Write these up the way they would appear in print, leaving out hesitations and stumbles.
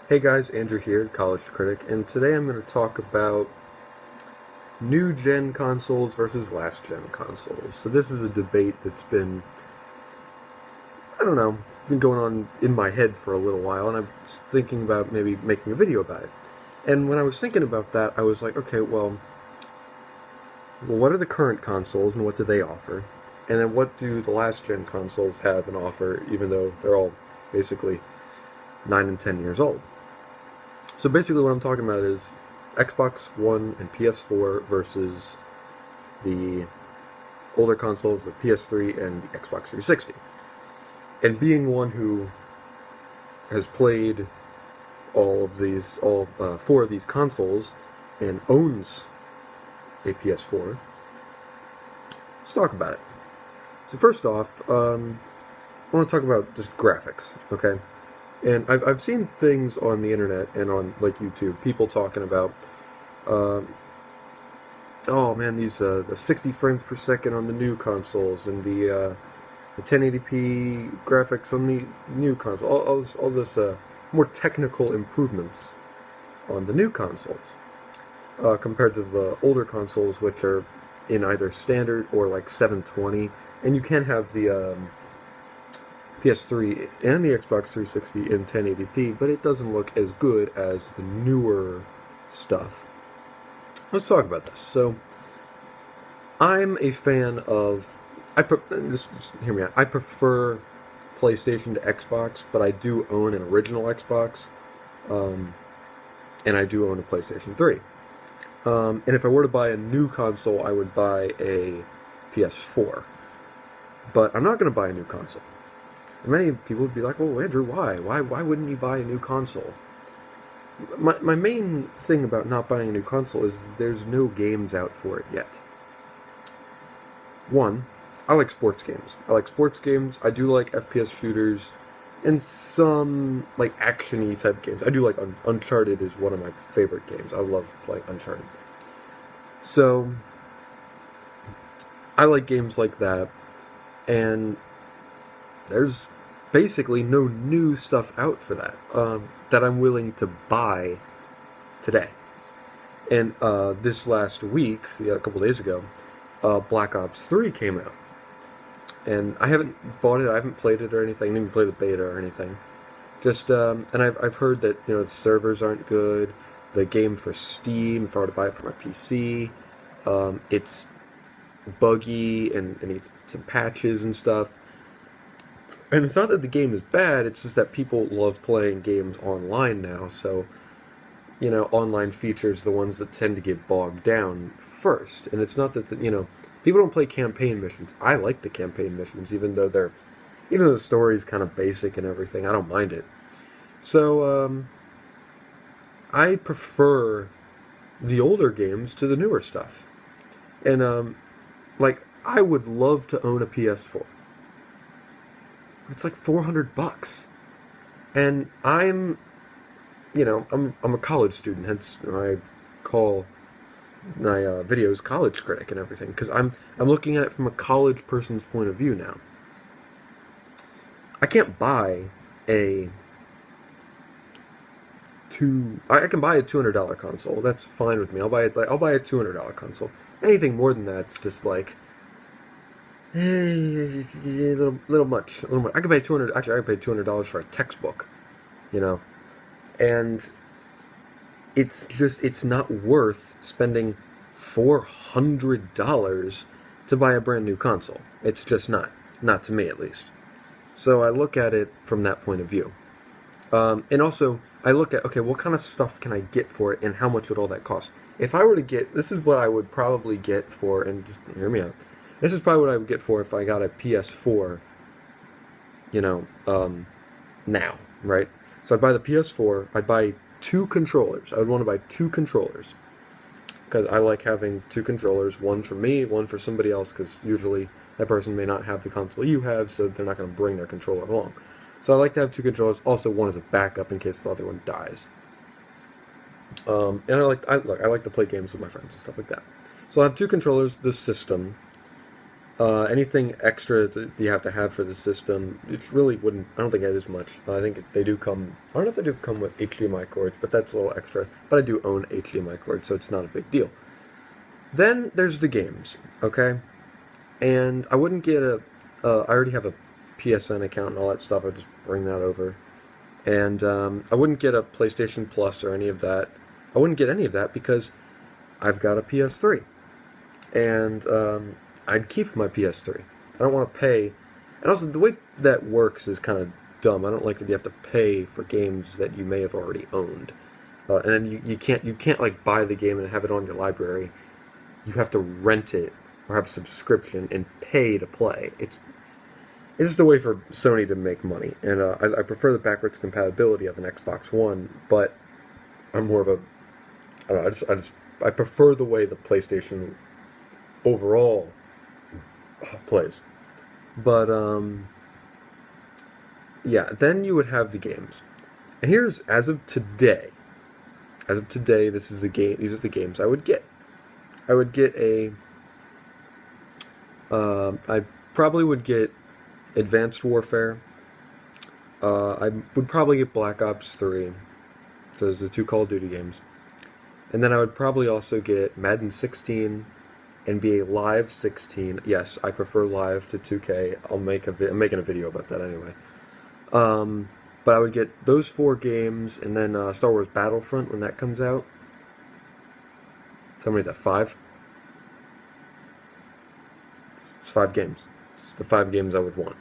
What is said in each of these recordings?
Hey guys, Andrew here, College Critic, and today I'm going to talk about new gen consoles versus last gen consoles. So this is a debate that's been, I don't know, been going on in my head for a little while, and I'm just thinking about maybe making a video about it. And when I was thinking about that, I was like, okay, well, what are the current consoles and what do they offer? And then what do the last gen consoles have and offer, even though they're all basically 9 and 10 years old? So basically, what I'm talking about is Xbox One and PS4 versus the older consoles, the PS3 and the Xbox 360. And being one who has played all four of these consoles and owns a PS4, let's talk about it. So first off, I want to talk about just graphics, okay? And I've seen things on the internet and on like YouTube, people talking about, um, oh man, the 60 frames per second on the new consoles and the 1080p graphics on the new console, all this more technical improvements on the new consoles compared to the older consoles, which are in either standard or like 720, and you can have the PS3 and the Xbox 360 in 1080p, but it doesn't look as good as the newer stuff. Let's talk about this. So, I'm a fan of. Just hear me out. I prefer PlayStation to Xbox, but I do own an original Xbox, um, and I do own a PlayStation 3. And if I were to buy a new console, I would buy a PS4. But I'm not going to buy a new console. Many people would be like, "Well, Andrew, why? Why wouldn't you buy a new console?" My main thing about not buying a new console is there's no games out for it yet. One, I like sports games. I like sports games. I do like FPS shooters and some like action-y type games. I do like Uncharted is one of my favorite games. I love playing Uncharted. So I like games like that, and there's basically no new stuff out for that that I'm willing to buy today. And this last week, yeah, a couple days ago, Black Ops 3 came out. And I haven't bought it, I haven't played it or anything, I didn't even play the beta or anything. Just, and I've heard that, the servers aren't good. The game for Steam, if I were to buy it for my PC, it's buggy and needs some patches and stuff. And it's not that the game is bad, it's just that people love playing games online now, so, online features are the ones that tend to get bogged down first. And it's not that, people don't play campaign missions. I like the campaign missions, even though the story's kind of basic and everything, I don't mind it. So, I prefer the older games to the newer stuff. And, I would love to own a PS4. It's like $400. And I'm a college student, hence I call my videos College Critic and everything, because I'm looking at it from a college person's point of view now. I can't buy a I can buy a $200 console. That's fine with me. I'll buy a $200 console. Anything more than that's just like a little much. A little much. I could pay 200. Actually, I could pay $200 for a textbook, and it's not worth spending $400 to buy a brand new console. It's just not to me at least. So I look at it from that point of view, and also I look at, okay, what kind of stuff can I get for it, and how much would all that cost? If I were to get, this is what I would probably get for, and just hear me out. This is probably what I would get for if I got a PS4, now, right? So I'd buy the PS4, I'd buy two controllers. I would want to buy two controllers. Because I like having two controllers, one for me, one for somebody else, because usually that person may not have the console you have, so they're not going to bring their controller along. So I like to have two controllers, also one as a backup in case the other one dies. And I like to play games with my friends and stuff like that. So I have two controllers, the system, Anything extra that you have to have for the system, it really wouldn't. I don't think it is much. I think they do come. I don't know if they do come with HDMI cords, but that's a little extra. But I do own HDMI cords, so it's not a big deal. Then there's the games, okay? And I wouldn't get a. I already have a PSN account and all that stuff. I'd just bring that over. And I wouldn't get a PlayStation Plus or any of that. I wouldn't get any of that because I've got a PS3. And I'd keep my PS3. I don't want to pay. And also, the way that works is kind of dumb. I don't like that you have to pay for games that you may have already owned. And then you can't like buy the game and have it on your library. You have to rent it or have a subscription and pay to play. It's just a way for Sony to make money, and I prefer the backwards compatibility of an Xbox One, but I'm more of a, I don't know, I prefer the way the PlayStation overall plays. But yeah, then you would have the games, and here's as of today, this is the game. These are the games I would get. I would get a. I probably would get Advanced Warfare. I would probably get Black Ops 3. Those are the two Call of Duty games. And then I would probably also get Madden 16, NBA Live 16. Yes, I prefer Live to 2K. I'm making a video about that anyway. But I would get those 4 games, and then Star Wars Battlefront when that comes out. So how many is that? 5? It's 5 games. It's the 5 games I would want.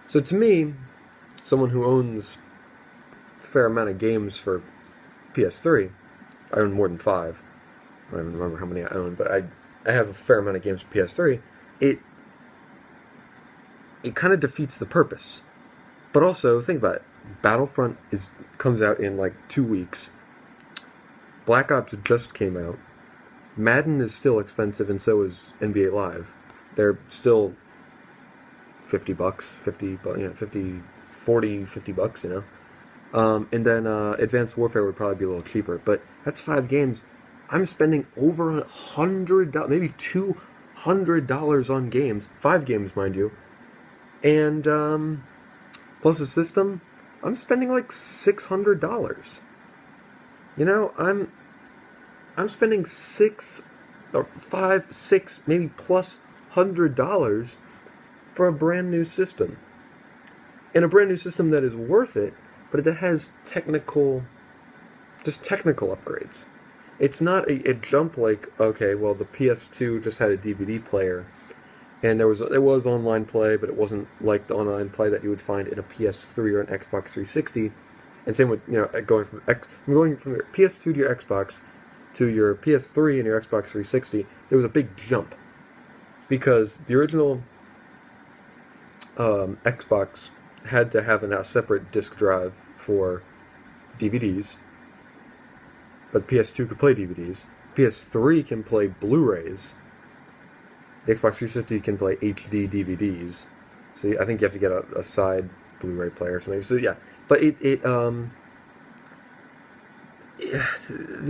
So to me, someone who owns a fair amount of games for PS3, I own more than 5. I don't even remember how many I own, but I have a fair amount of games for PS3. It kind of defeats the purpose. But also, think about it. Battlefront comes out in like 2 weeks. Black Ops just came out. Madden is still expensive, and so is NBA Live. They're still $50, 50, yeah, 50, 40, $50, you know. And then Advanced Warfare would probably be a little cheaper, but that's 5 games. I'm spending over $100, maybe $200 on games, 5 games, mind you, and plus the system. I'm spending like $600. You know, I'm spending $6 or $5, $6, maybe plus $100 for a brand new system. And a brand new system that is worth it, but that has technical upgrades. It's not a jump like, okay, well, the PS2 just had a DVD player, and there was online play, but it wasn't like the online play that you would find in a PS3 or an Xbox 360. And same with, you know, going from your PS2 to your Xbox to your PS3 and your Xbox 360, there was a big jump. Because the original Xbox had to have a separate disk drive for DVDs, but PS2 could play DVDs. PS3 can play Blu-rays. The Xbox 360 can play HD DVDs. So I think you have to get a side Blu-ray player or something. So yeah, but the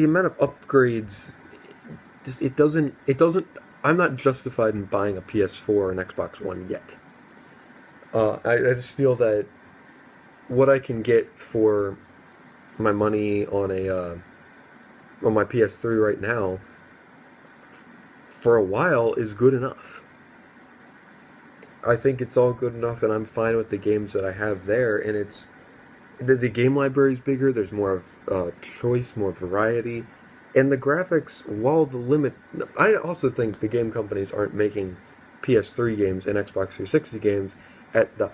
amount of upgrades, it doesn't. I'm not justified in buying a PS4 or an Xbox One yet. I just feel that what I can get for my money on my PS3 right now for a while is good enough. I think it's all good enough, and I'm fine with the games that I have there. And it's the game library is bigger. There's more choice, more variety. And the graphics, while the limit... I also think the game companies aren't making PS3 games and Xbox 360 games at the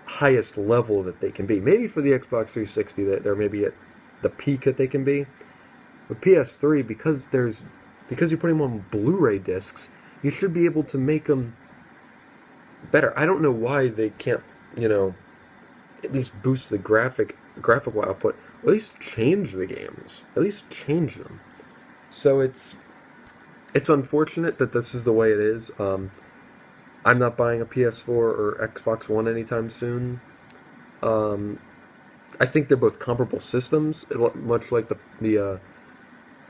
highest level that they can be. Maybe for the Xbox 360, that they're maybe at the peak that they can be. But PS3, because you put them on Blu-ray discs, you should be able to make them better. I don't know why they can't, you know, at least boost the graphical output, or at least change the games. At least change them. So it's unfortunate that this is the way it is. I'm not buying a PS4 or Xbox One anytime soon. I think they're both comparable systems, much like the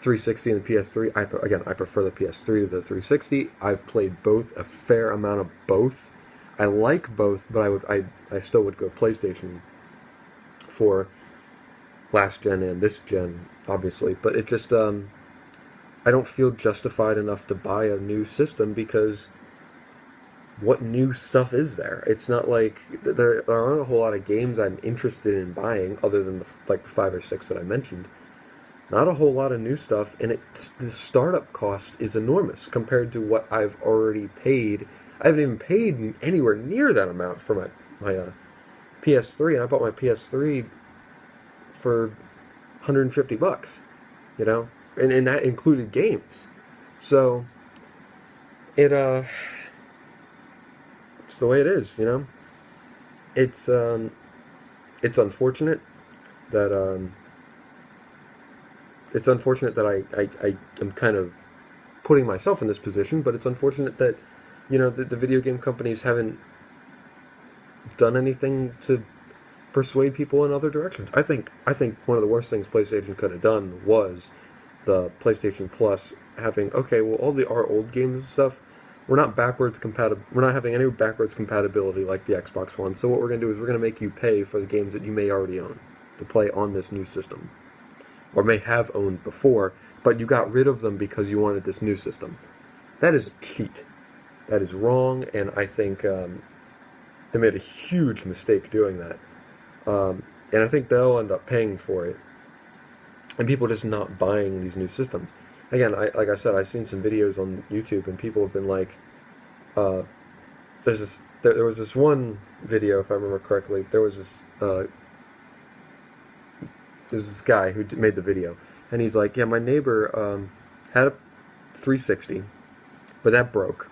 360 and the PS3. Again, I prefer the PS3 to the 360. I've played both, a fair amount of both. I like both, but I still would go PlayStation for last gen and this gen, obviously. But it just I don't feel justified enough to buy a new system because what new stuff is there? It's not like there aren't a whole lot of games I'm interested in buying other than like 5 or 6 that I mentioned. Not a whole lot of new stuff, and the startup cost is enormous compared to what I've already paid. I haven't even paid anywhere near that amount for my PS3, and I bought my PS3 for $150, you know, and that included games. So it's the way it is, you know. It's unfortunate that I am kind of putting myself in this position, but it's unfortunate that, you know, the video game companies haven't done anything to persuade people in other directions. I think one of the worst things PlayStation could have done was the PlayStation Plus having, okay, well, our old games and stuff, we're not having any backwards compatibility like the Xbox One. So what we're going to do is we're going to make you pay for the games that you may already own to play on this new system, or may have owned before, but you got rid of them because you wanted this new system. That is a cheat. That is wrong, and I think they made a huge mistake doing that. And I think they'll end up paying for it, and people just not buying these new systems. Again, like I said, I've seen some videos on YouTube, and people have been like, there was this one video, if I remember correctly, there was this guy who made the video, and he's like, yeah, my neighbor had a 360, but that broke,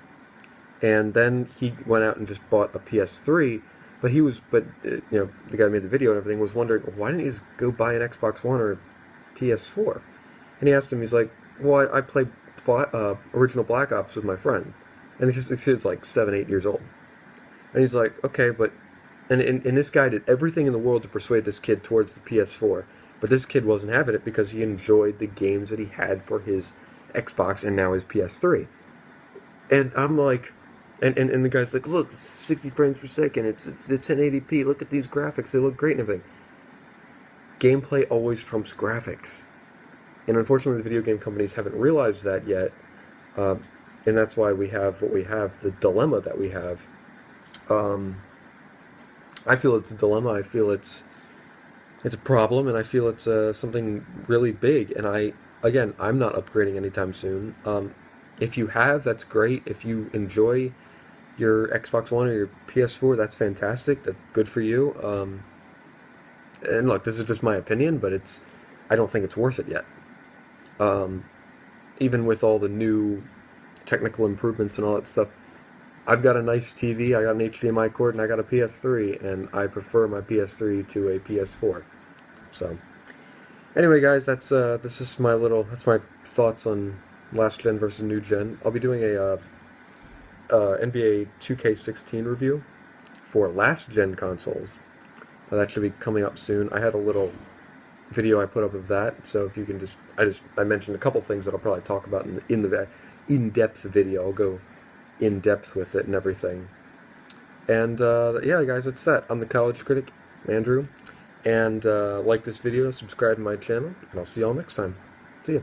and then he went out and just bought a PS3, but you know, the guy who made the video and everything was wondering, why didn't you just go buy an Xbox One or a PS4? And he asked him, he's like, well, I played original Black Ops with my friend, and this kid's like 7, 8 years old, and he's like, okay, but, and this guy did everything in the world to persuade this kid towards the PS4, but this kid wasn't having it because he enjoyed the games that he had for his Xbox and now his PS3. And I'm like, and the guy's like, look, it's 60 frames per second, it's 1080p, look at these graphics, they look great and everything. Gameplay always trumps graphics. And unfortunately, the video game companies haven't realized that yet, and that's why we have what we have, the dilemma that we have. I feel it's a dilemma, I feel it's a problem, and I feel it's something really big, and I'm not upgrading anytime soon. If you have, that's great. If you enjoy your Xbox One or your PS4, that's fantastic. That's good for you. And look, this is just my opinion, but I don't think it's worth it yet. Even with all the new technical improvements and all that stuff, I've got a nice TV, I got an HDMI cord, and I got a PS3, and I prefer my PS3 to a PS4. So, anyway, guys, that's my thoughts on last gen versus new gen. I'll be doing a NBA 2K16 review for last gen consoles. That should be coming up soon. I had a little video I put up of that, so if you can I mentioned a couple things that I'll probably talk about in the in-depth video. I'll go in-depth with it and everything. And yeah, guys, that's that. I'm the College Critic, Andrew, and like this video, subscribe to my channel, and I'll see y'all next time. See ya.